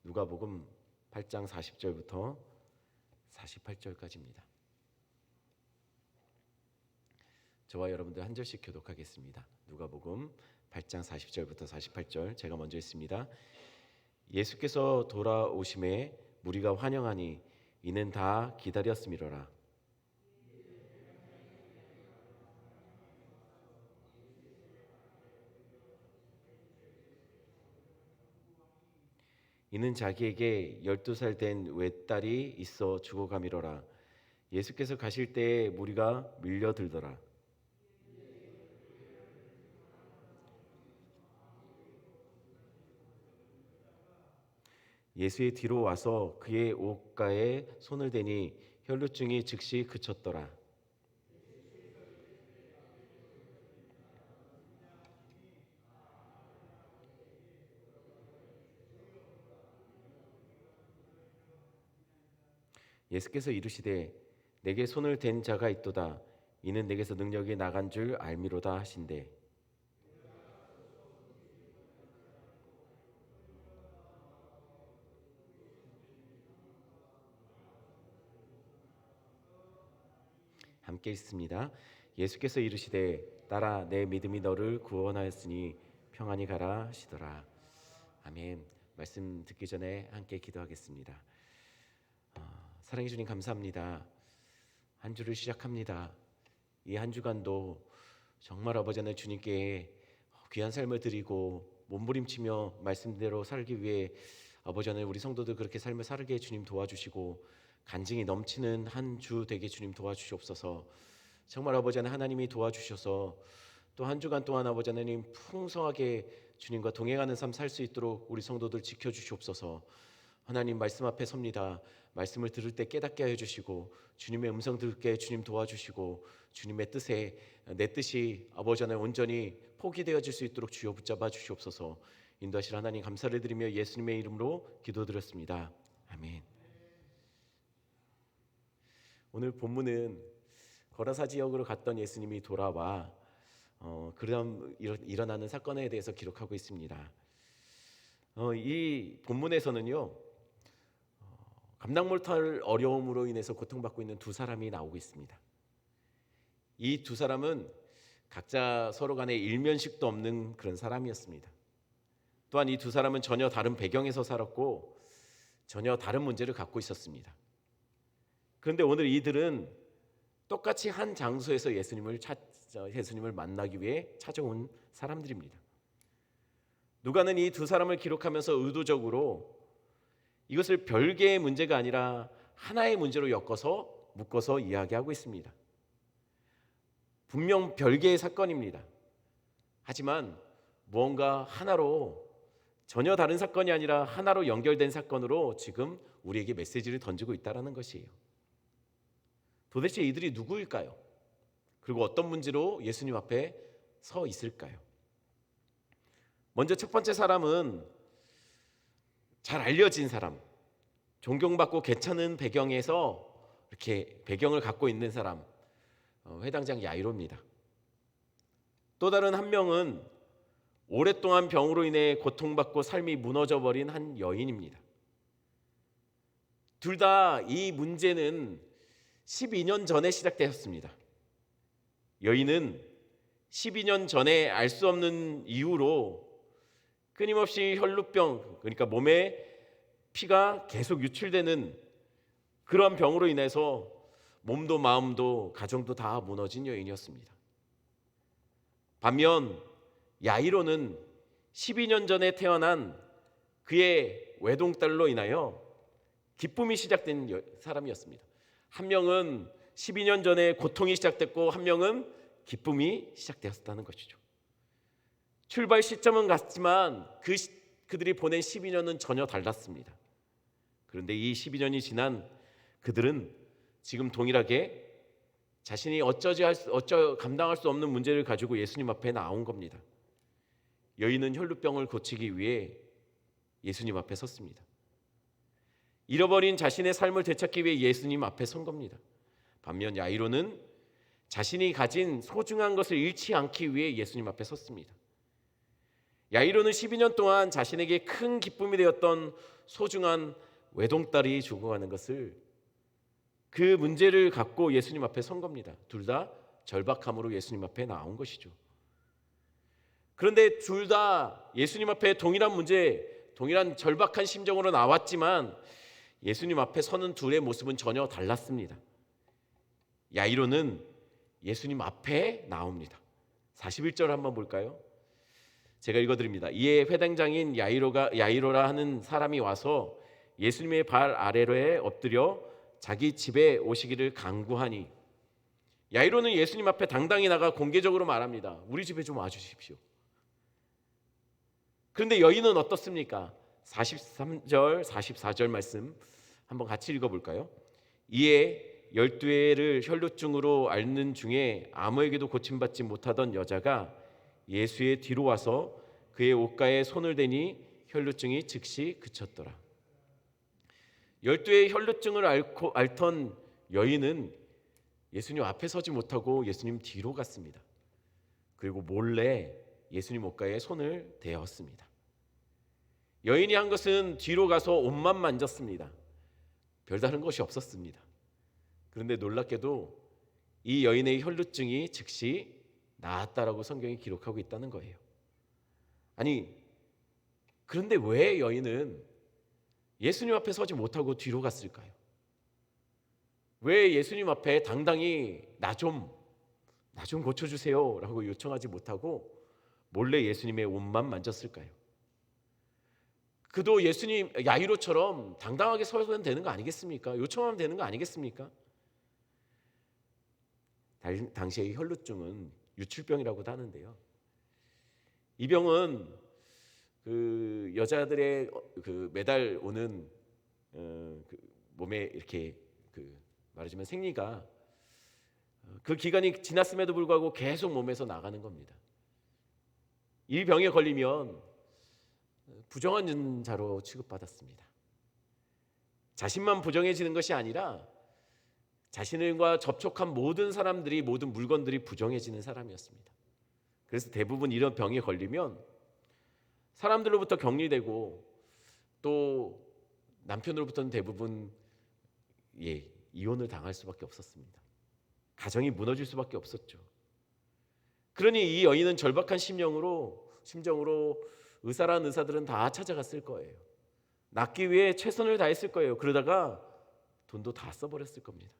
누가복음 8장 40절부터 48절까지입니다. 저와 여러분들 한 절씩 교독하겠습니다. 누가복음 8장 40절부터 48절 제가 먼저 읽습니다. 예수께서 돌아오심에 무리가 환영하니 이는 다 기다렸음이로라. 이는 자기에게 12살 된 외딸이 있어 죽어가미로라. 예수께서 가실 때에 무리가 밀려들더라. 예수의 뒤로 와서 그의 옷가에 손을 대니 혈루증이 즉시 그쳤더라. 예수께서 이르시되 내게 손을 댄 자가 있도다. 이는 내게서 능력이 나간 줄 알미로다 하신대. 함께 읽습니다. 예수께서 이르시되 따라 내 믿음이 너를 구원하였으니 평안히 가라 하시더라. 아멘. 말씀 듣기 전에 함께 기도하겠습니다. 사랑해 주님 감사합니다. 한 주를 시작합니다. 이 한 주간도 정말 아버지 하나님 주님께 귀한 삶을 드리고 몸부림치며 말씀대로 살기 위해 아버지 하나님 우리 성도들 그렇게 삶을 살게 주님 도와주시고 간증이 넘치는 한 주 되게 주님 도와주시옵소서. 정말 아버지 하나님이 도와주셔서 또 한 주간 동안 아버지 하나님 풍성하게 주님과 동행하는 삶 살 수 있도록 우리 성도들 지켜주시옵소서. 하나님 말씀 앞에 섭니다. 말씀을 들을 때 깨닫게 해주시고 주님의 음성 듣게 주님 도와주시고 주님의 뜻에 내 뜻이 아버지 하나님 온전히 포기되어질 수 있도록 주여 붙잡아 주시옵소서. 인도하실 하나님 감사를 드리며 예수님의 이름으로 기도드렸습니다. 아멘. 오늘 본문은 거라사 지역으로 갔던 예수님이 돌아와 그런 일어나는 사건에 대해서 기록하고 있습니다. 이 본문에서는요 감당 못할 어려움으로 인해서 고통받고 있는 두 사람이 나오고 있습니다. 이 두 사람은 각자 서로 간에 일면식도 없는 그런 사람이었습니다. 또한 이 두 사람은 전혀 다른 배경에서 살았고 전혀 다른 문제를 갖고 있었습니다. 그런데 오늘 이들은 똑같이 한 장소에서 예수님을 만나기 위해 찾아온 사람들입니다. 누가는 이 두 사람을 기록하면서 의도적으로 이것을 별개의 문제가 아니라 하나의 문제로 묶어서 이야기하고 있습니다. 분명 별개의 사건입니다. 하지만 무언가 하나로 전혀 다른 사건이 아니라 하나로 연결된 사건으로 지금 우리에게 메시지를 던지고 있다는 것이에요. 도대체 이들이 누구일까요? 그리고 어떤 문제로 예수님 앞에 서 있을까요? 먼저 첫 번째 사람은 잘 알려진 사람, 존경받고 괜찮은 배경에서 이렇게 배경을 갖고 있는 사람, 회당장 야이로입니다. 또 다른 한 명은 오랫동안 병으로 인해 고통받고 삶이 무너져버린 한 여인입니다. 둘 다 이 문제는 12년 전에 시작되었습니다. 여인은 12년 전에 알 수 없는 이유로 끊임없이 혈루병, 그러니까 몸에 피가 계속 유출되는 그런 병으로 인해서 몸도 마음도 가정도 다 무너진 여인이었습니다. 반면 야이로는 12년 전에 태어난 그의 외동딸로 인하여 기쁨이 시작된 사람이었습니다. 한 명은 12년 전에 고통이 시작됐고 한 명은 기쁨이 시작되었다는 것이죠. 출발 시점은 같지만 그들이 보낸 12년은 전혀 달랐습니다. 그런데 이 12년이 지난 그들은 지금 동일하게 자신이 어쩌 감당할 수 없는 문제를 가지고 예수님 앞에 나온 겁니다. 여인은 혈루병을 고치기 위해 예수님 앞에 섰습니다. 잃어버린 자신의 삶을 되찾기 위해 예수님 앞에 선 겁니다. 반면 야이로는 자신이 가진 소중한 것을 잃지 않기 위해 예수님 앞에 섰습니다. 야이로는 12년 동안 자신에게 큰 기쁨이 되었던 소중한 외동딸이 죽어가는 것을, 그 문제를 갖고 예수님 앞에 선 겁니다. 둘 다 절박함으로 예수님 앞에 나온 것이죠. 그런데 둘 다 예수님 앞에 동일한 문제, 동일한 절박한 심정으로 나왔지만 예수님 앞에 서는 둘의 모습은 전혀 달랐습니다. 야이로는 예수님 앞에 나옵니다. 41절 한번 볼까요? 제가 읽어드립니다. 이에 회당장인 야이로라 하는 사람이 와서 예수님의 발 아래로에 엎드려 자기 집에 오시기를 간구하니, 야이로는 예수님 앞에 당당히 나가 공개적으로 말합니다. 우리 집에 좀 와주십시오. 그런데 여인은 어떻습니까? 43절 44절 말씀 한번 같이 읽어볼까요? 이에 12회를 혈루증으로 앓는 중에 아무에게도 고침받지 못하던 여자가 예수의 뒤로 와서 그의 옷가에 손을 대니 혈루증이 즉시 그쳤더라. 12회의 혈루증을 앓던 여인은 예수님 앞에 서지 못하고 예수님 뒤로 갔습니다. 그리고 몰래 예수님 옷가에 손을 대었습니다. 여인이 한 것은 뒤로 가서 옷만 만졌습니다. 별다른 것이 없었습니다. 그런데 놀랍게도 이 여인의 혈루증이 즉시 나았다라고 성경이 기록하고 있다는 거예요. 아니, 그런데 왜 여인은 예수님 앞에 서지 못하고 뒤로 갔을까요? 왜 예수님 앞에 당당히 나 좀 고쳐주세요 라고 요청하지 못하고 몰래 예수님의 옷만 만졌을까요? 그도 예수님 야이로처럼 당당하게 서면 되는 거 아니겠습니까? 요청하면 되는 거 아니겠습니까? 당시의 혈루증은 유출병이라고도 하는데요. 이 병은 그 여자들의 그 매달 오는 그 몸에 이렇게 말하자면 생리가 그 기간이 지났음에도 불구하고 계속 몸에서 나가는 겁니다. 이 병에 걸리면 부정한 자로 취급받았습니다. 자신만 부정해지는 것이 아니라 자신과 접촉한 모든 사람들이, 모든 물건들이 부정해지는 사람이었습니다. 그래서 대부분 이런 병에 걸리면 사람들로부터 격리되고 또 남편으로부터는 대부분 이혼을 당할 수밖에 없었습니다. 가정이 무너질 수밖에 없었죠. 그러니 이 여인은 절박한 심정으로 의사란 의사들은 다 찾아갔을 거예요. 낫기 위해 최선을 다했을 거예요. 그러다가 돈도 다 써버렸을 겁니다.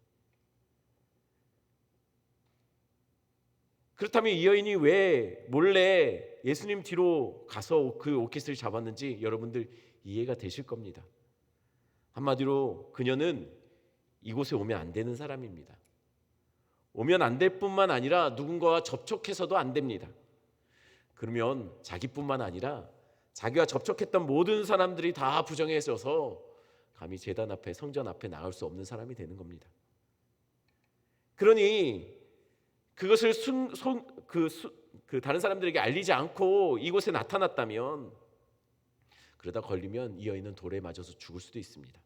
그렇다면 이 여인이 왜 몰래 예수님 뒤로 가서 그 옷깃을 잡았는지 여러분들 이해가 되실 겁니다. 한마디로 그녀는 이곳에 오면 안 되는 사람입니다. 오면 안 될 뿐만 아니라 누군가와 접촉해서도 안 됩니다. 그러면 자기뿐만 아니라 자기와 접촉했던 모든 사람들이 다 부정해져서 감히 제단 앞에, 성전 앞에 나갈 수 없는 사람이 되는 겁니다. 그러니 그것을 다른 사람들에게 알리지 않고 이곳에 나타났다면, 그러다 걸리면 이 여인은 돌에 맞아서 죽을 수도 있습니다.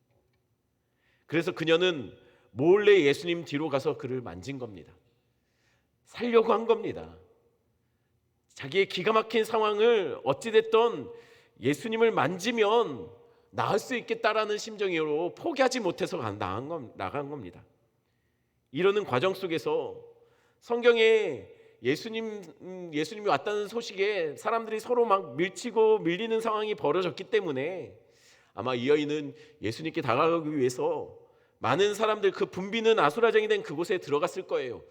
그래서 그녀는 몰래 예수님 뒤로 가서 그를 만진 겁니다. 살려고 한 겁니다. 자기의 기가 막힌 상황을 어찌됐든 예수님을 만지면 나을 수 있겠다라는 심정으로 포기하지 못해서 나간 겁니다. 이러는 과정 속에서 성경에 예수님이 왔다는 소식에 사람들이 서로 막 밀치고 밀리는 상황이 벌어졌기 때문에 아마 이 여인은 예수님께 다가가기 위해서 많은 사람들, 그 붐비는 아수라장이 된 그곳에 들어갔을 거예요.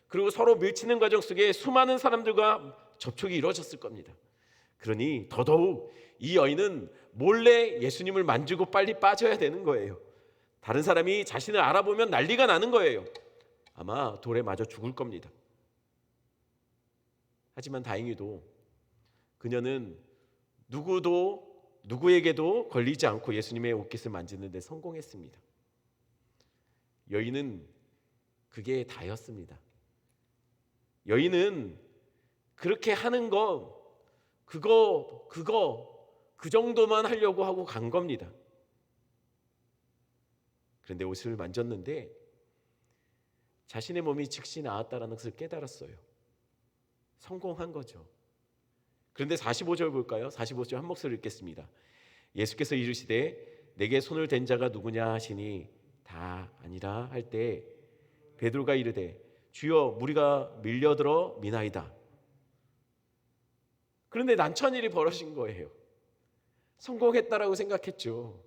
그리고 서로 밀치는 과정 속에 수많은 사람들과 접촉이 이루어졌을 겁니다. 그러니 더더욱 이 여인은 몰래 예수님을 만지고 빨리 빠져야 되는 거예요. 다른 사람이 자신을 알아보면 난리가 나는 거예요. 아마 돌에 맞아 죽을 겁니다. 하지만 다행히도 그녀는 누구에게도 걸리지 않고 예수님의 옷깃을 만지는 데 성공했습니다. 여인은 그게 다였습니다. 여인은 그렇게 하는 그 정도만 하려고 하고 간 겁니다. 그런데 옷을 만졌는데 자신의 몸이 즉시 나았다는 것을 깨달았어요. 성공한 거죠. 그런데 45절 볼까요? 45절 한 목소리 읽겠습니다. 예수께서 이르시되 내게 손을 댄 자가 누구냐 하시니 다 아니라 할 때 베드로가 이르되 주여 무리가 밀려들어 미나이다. 그런데 난처한 일이 벌어진 거예요. 성공했다라고 생각했죠.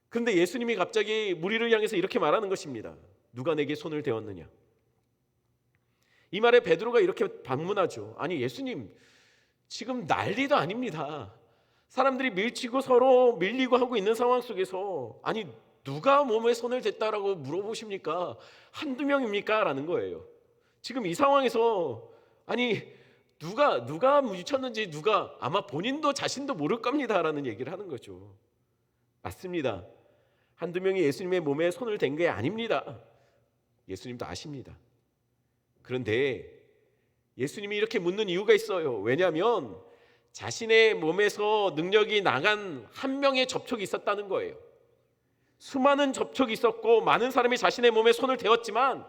그런데 예수님이 갑자기 무리를 향해서 이렇게 말하는 것입니다. 누가 내게 손을 대었느냐? 이 말에 베드로가 이렇게 반문하죠. 아니 예수님, 지금 난리도 아닙니다. 사람들이 밀치고 서로 밀리고 하고 있는 상황 속에서 아니 누가 몸에 손을 댔다라고 물어보십니까? 한두 명입니까? 라는 거예요. 지금 이 상황에서 아니 누가 미쳤는지 누가 아마 본인도 자신도 모를 겁니다 라는 얘기를 하는 거죠. 맞습니다. 한두 명이 예수님의 몸에 손을 댄 게 아닙니다. 예수님도 아십니다. 그런데 예수님이 이렇게 묻는 이유가 있어요. 왜냐하면 자신의 몸에서 능력이 나간 한 명의 접촉이 있었다는 거예요. 수많은 접촉이 있었고 많은 사람이 자신의 몸에 손을 대었지만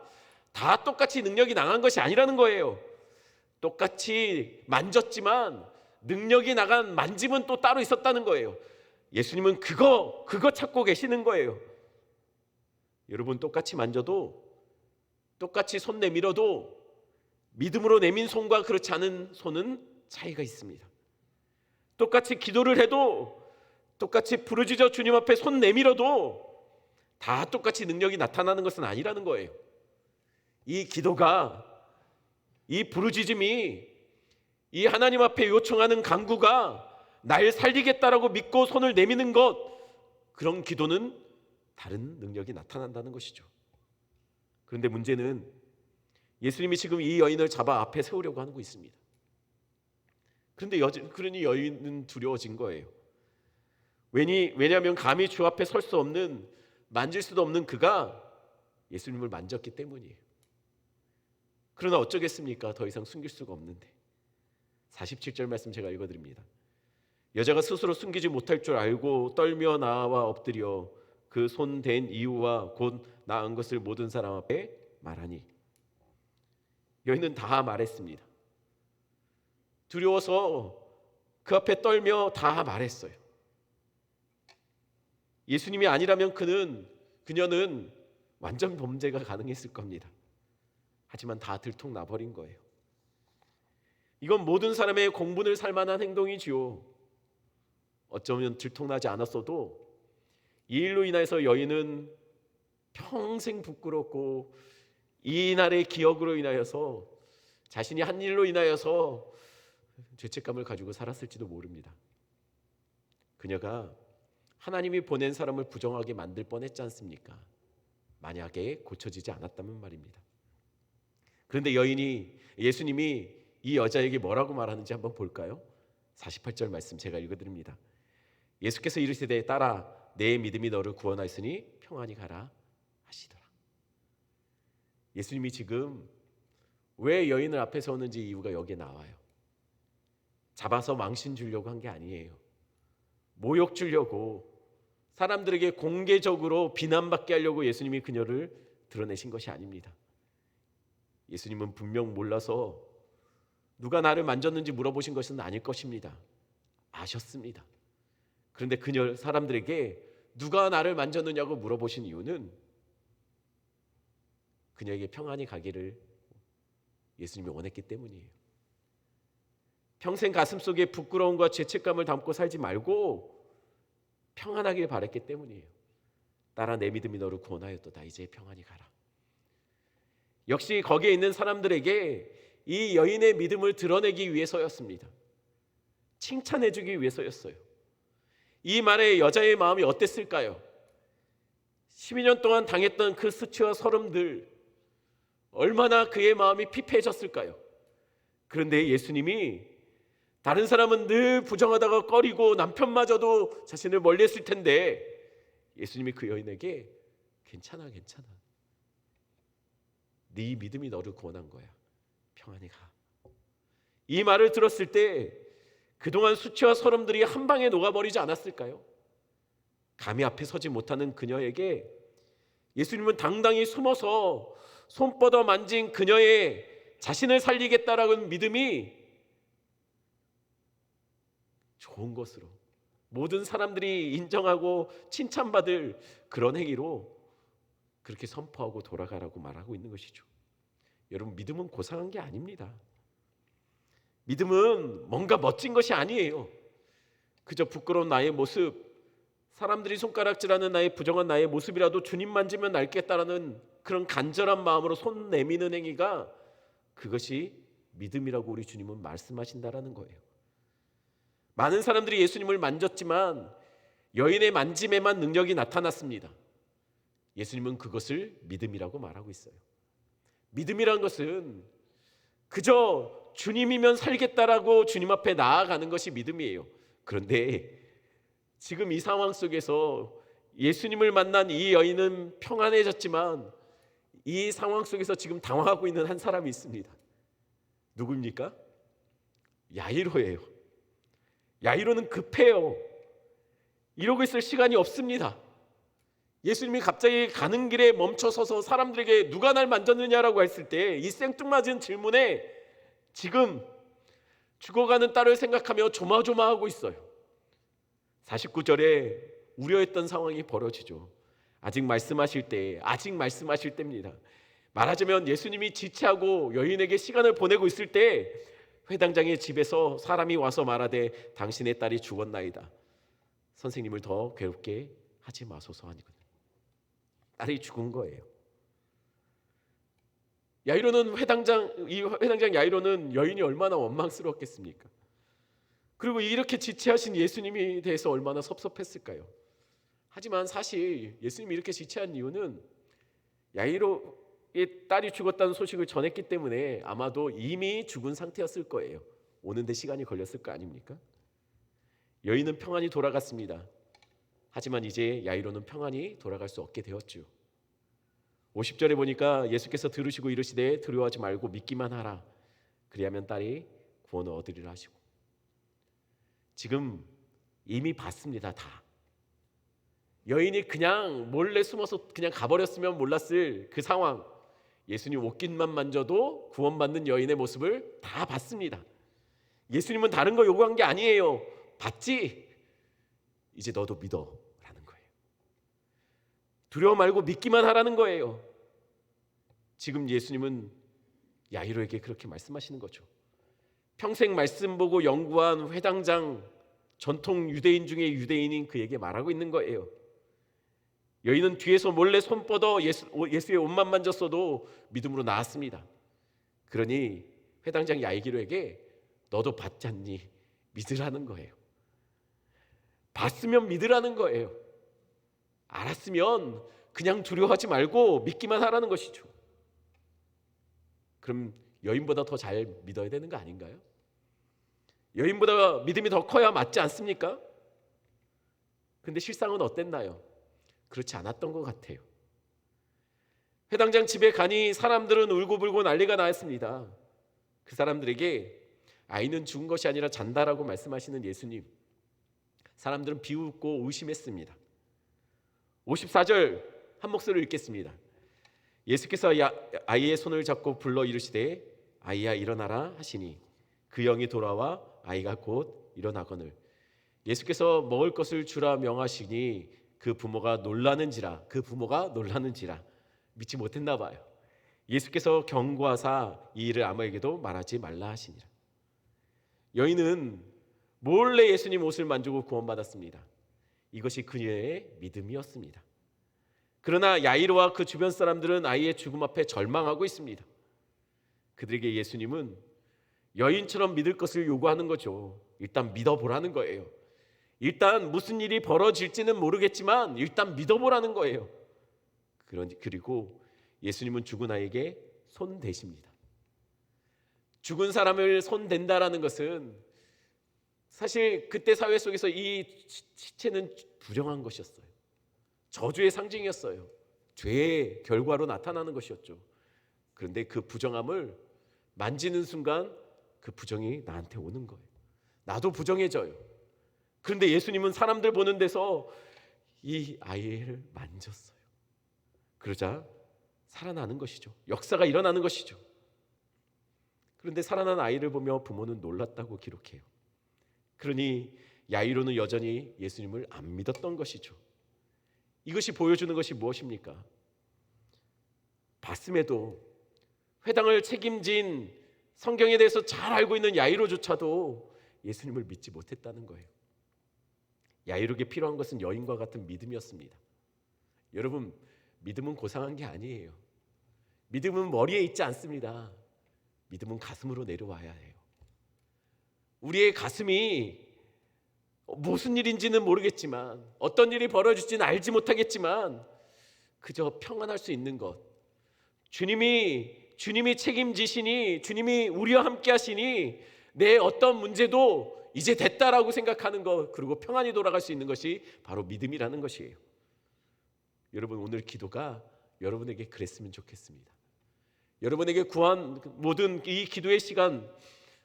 다 똑같이 능력이 나간 것이 아니라는 거예요. 똑같이 만졌지만 능력이 나간 만짐은 또 따로 있었다는 거예요. 예수님은 그거 찾고 계시는 거예요. 여러분, 똑같이 만져도 똑같이 손 내밀어도 믿음으로 내민 손과 그렇지 않은 손은 차이가 있습니다. 똑같이 기도를 해도 똑같이 부르짖어 주님 앞에 손 내밀어도 다 똑같이 능력이 나타나는 것은 아니라는 거예요. 이 기도가, 이 부르짖음이, 이 하나님 앞에 요청하는 간구가 날 살리겠다라고 믿고 손을 내미는 것, 그런 기도는 다른 능력이 나타난다는 것이죠. 그런데 문제는 예수님이 지금 이 여인을 잡아 앞에 세우려고 하고 있습니다. 그러니 여인은 두려워진 거예요. 왜냐하면 감히 주 앞에 설 수 없는, 만질 수도 없는 그가 예수님을 만졌기 때문이에요. 그러나 어쩌겠습니까? 더 이상 숨길 수가 없는데. 47절 말씀 제가 읽어드립니다. 여자가 스스로 숨기지 못할 줄 알고 떨며 나와 엎드려 그 손 댄 이유와 곧 나은 것을 모든 사람 앞에 말하니. 여인은 다 말했습니다. 두려워서 그 앞에 떨며 다 말했어요. 예수님이 아니라면 그녀는 완전 범죄가 가능했을 겁니다. 하지만 다 들통나버린 거예요. 이건 모든 사람의 공분을 살 만한 행동이지요. 어쩌면 들통나지 않았어도 이 일로 인해서 여인은 평생 부끄럽고 이날의 기억으로 인하여서 자신이 한 일로 인하여서 죄책감을 가지고 살았을지도 모릅니다. 그녀가 하나님이 보낸 사람을 부정하게 만들 뻔했지 않습니까? 만약에 고쳐지지 않았다면 말입니다. 그런데 예수님이 이 여자에게 뭐라고 말하는지 한번 볼까요? 48절 말씀 제가 읽어드립니다. 예수께서 이르시되 딸아 내 믿음이 너를 구원하였으니 평안히 가라 하시더라. 예수님이 지금 왜 여인을 앞에 세웠는지 이유가 여기에 나와요. 잡아서 망신 주려고 한 게 아니에요. 모욕 주려고, 사람들에게 공개적으로 비난받게 하려고 예수님이 그녀를 드러내신 것이 아닙니다. 예수님은 분명 몰라서 누가 나를 만졌는지 물어보신 것은 아닐 것입니다. 아셨습니다. 그런데 그녀 사람들에게 누가 나를 만졌느냐고 물어보신 이유는 그녀에게 평안히 가기를 예수님이 원했기 때문이에요. 평생 가슴속에 부끄러움과 죄책감을 담고 살지 말고 평안하길 바랬기 때문이에요. 딸아 내 믿음이 너를 구원하였도다. 이제 평안히 가라. 역시 거기에 있는 사람들에게 이 여인의 믿음을 드러내기 위해서였습니다. 칭찬해주기 위해서였어요. 이 말에 여자의 마음이 어땠을까요? 12년 동안 당했던 그 수치와 서름들, 얼마나 그의 마음이 피폐해졌을까요? 그런데 예수님이, 다른 사람은 늘 부정하다가 꺼리고 남편마저도 자신을 멀리했을 텐데 예수님이 그 여인에게 괜찮아 네 믿음이 너를 구원한 거야. 평안히 가. 이 말을 들었을 때 그동안 수치와 서름들이 한 방에 녹아버리지 않았을까요? 감히 앞에 서지 못하는 그녀에게 예수님은 당당히 숨어서 손뻗어 만진 그녀의 자신을 살리겠다라는 믿음이 좋은 것으로, 모든 사람들이 인정하고 칭찬받을 그런 행위로 그렇게 선포하고 돌아가라고 말하고 있는 것이죠. 여러분, 믿음은 고상한 게 아닙니다. 믿음은 뭔가 멋진 것이 아니에요. 그저 부끄러운 나의 모습, 사람들이 손가락질하는 나의 부정한 나의 모습이라도 주님 만지면 낫겠다라는 그런 간절한 마음으로 손 내미는 행위가, 그것이 믿음이라고 우리 주님은 말씀하신다라는 거예요. 많은 사람들이 예수님을 만졌지만 여인의 만짐에만 능력이 나타났습니다. 예수님은 그것을 믿음이라고 말하고 있어요. 믿음이란 것은 그저 주님이면 살겠다라고 주님 앞에 나아가는 것이 믿음이에요. 그런데 지금 이 상황 속에서 예수님을 만난 이 여인은 평안해졌지만 이 상황 속에서 지금 당황하고 있는 한 사람이 있습니다. 누구입니까? 야이로예요. 야이로는 급해요. 이러고 있을 시간이 없습니다. 예수님이 갑자기 가는 길에 멈춰서서 사람들에게 누가 날 만졌느냐라고 했을 때 이 생뚱맞은 질문에 지금 죽어가는 딸을 생각하며 조마조마하고 있어요. 49절에 우려했던 상황이 벌어지죠. 아직 말씀하실 때입니다. 말하자면 예수님이 지체하고 여인에게 시간을 보내고 있을 때 회당장의 집에서 사람이 와서 말하되 당신의 딸이 죽었나이다. 선생님을 더 괴롭게 하지 마소서 하니거든요. 딸이 죽은 거예요. 회당장 야이로는 여인이 얼마나 원망스러웠겠습니까? 그리고 이렇게 지체하신 예수님에 대해서 얼마나 섭섭했을까요? 하지만 사실 예수님이 이렇게 지체한 이유는 야이로의 딸이 죽었다는 소식을 전했기 때문에 아마도 이미 죽은 상태였을 거예요. 오는데 시간이 걸렸을 거 아닙니까? 여인은 평안히 돌아갔습니다. 하지만 이제 야이로는 평안히 돌아갈 수 없게 되었죠. 50절에 보니까 예수께서 들으시고 이르시되 두려워하지 말고 믿기만 하라. 그리하면 딸이 구원을 얻으리라 하시고, 지금 이미 봤습니다. 다. 여인이 그냥 몰래 숨어서 그냥 가버렸으면 몰랐을 그 상황, 예수님 옷깃만 만져도 구원받는 여인의 모습을 다 봤습니다. 예수님은 다른 거 요구한 게 아니에요. 봤지? 이제 너도 믿어 라는 거예요. 두려워 말고 믿기만 하라는 거예요. 지금 예수님은 야이로에게 그렇게 말씀하시는 거죠. 평생 말씀 보고 연구한 회당장, 전통 유대인 중에 유대인인 그에게 말하고 있는 거예요. 여인은 뒤에서 몰래 손 뻗어 예수의 옷만 만졌어도 믿음으로 나았습니다. 그러니 회당장 야이로에게 너도 봤지 않니? 믿으라는 거예요. 봤으면 믿으라는 거예요. 알았으면 그냥 두려워하지 말고 믿기만 하라는 것이죠. 그럼 여인보다 더 잘 믿어야 되는 거 아닌가요? 여인보다 믿음이 더 커야 맞지 않습니까? 근데 실상은 어땠나요? 그렇지 않았던 것 같아요. 회당장 집에 가니 사람들은 울고불고 난리가 났습니다. 그 사람들에게 아이는 죽은 것이 아니라 잔다라고 말씀하시는 예수님, 사람들은 비웃고 의심했습니다. 54절 한 목소리를 읽겠습니다. 예수께서 아이의 손을 잡고 불러 이르시되 아이야 일어나라 하시니 그 영이 돌아와 아이가 곧 일어나거늘 예수께서 먹을 것을 주라 명하시니 그 부모가 놀라는지라 믿지 못했나 봐요. 예수께서 경고하사 이 일을 아무에게도 말하지 말라 하시니라. 여인은 몰래 예수님 옷을 만지고 구원받았습니다. 이것이 그녀의 믿음이었습니다. 그러나 야이로와 그 주변 사람들은 아이의 죽음 앞에 절망하고 있습니다. 그들에게 예수님은 여인처럼 믿을 것을 요구하는 거죠. 일단 믿어보라는 거예요. 일단 무슨 일이 벌어질지는 모르겠지만 일단 믿어보라는 거예요. 그리고 예수님은 죽은 아이에게 손 대십니다. 죽은 사람을 손 댄다라는 것은 사실 그때 사회 속에서 이 시체는 부정한 것이었어요. 저주의 상징이었어요. 죄의 결과로 나타나는 것이었죠. 그런데 그 부정함을 만지는 순간 그 부정이 나한테 오는 거예요. 나도 부정해져요. 그런데 예수님은 사람들 보는 데서 이 아이를 만졌어요. 그러자 살아나는 것이죠. 역사가 일어나는 것이죠. 그런데 살아난 아이를 보며 부모는 놀랐다고 기록해요. 그러니 야이로는 여전히 예수님을 안 믿었던 것이죠. 이것이 보여주는 것이 무엇입니까? 봤음에도 회당을 책임진 성경에 대해서 잘 알고 있는 야이로조차도 예수님을 믿지 못했다는 거예요. 야이로에게 필요한 것은 여인과 같은 믿음이었습니다. 여러분, 믿음은 고상한 게 아니에요. 믿음은 머리에 있지 않습니다. 믿음은 가슴으로 내려와야 해요. 우리의 가슴이 무슨 일인지는 모르겠지만, 어떤 일이 벌어질지는 알지 못하겠지만, 그저 평안할 수 있는 것, 주님이 책임지시니, 주님이 우리와 함께 하시니 내 어떤 문제도 이제 됐다라고 생각하는 것, 그리고 평안히 돌아갈 수 있는 것이 바로 믿음이라는 것이에요. 여러분, 오늘 기도가 여러분에게 그랬으면 좋겠습니다. 여러분에게 구한 모든 이 기도의 시간,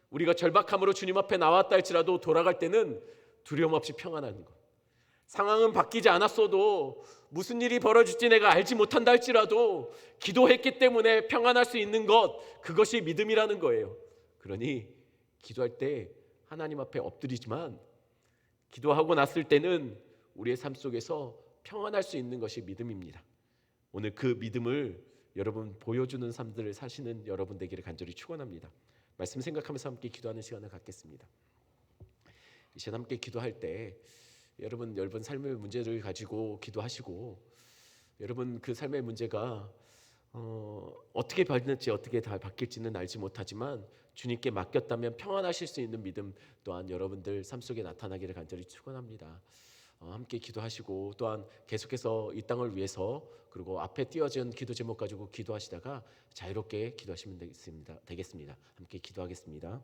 우리가 절박함으로 주님 앞에 나왔다 할지라도 돌아갈 때는 두려움 없이 평안한 것, 상황은 바뀌지 않았어도 무슨 일이 벌어질지 내가 알지 못한다 할지라도 기도했기 때문에 평안할 수 있는 것, 그것이 믿음이라는 거예요. 그러니 기도할 때 하나님 앞에 엎드리지만, 기도하고 났을 때는 우리의 삶 속에서 평안할 수 있는 것이 믿음입니다. 오늘 그 믿음을 여러분 보여주는 삶들을 사시는 여러분 되기를 간절히 축원합니다. 말씀 생각하면서 함께 기도하는 시간을 갖겠습니다. 이 시간 함께 기도할 때 여러분 삶의 문제를 가지고 기도하시고, 여러분 그 삶의 문제가 어떻게 바뀔지 어떻게 다 바뀔지는 알지 못하지만 주님께 맡겼다면 평안하실 수 있는 믿음 또한 여러분들 삶 속에 나타나기를 간절히 축원합니다. 함께 기도하시고, 또한 계속해서 이 땅을 위해서 그리고 앞에 띄어진 기도 제목 가지고 기도하시다가 자유롭게 기도하시면 되겠습니다. 함께 기도하겠습니다.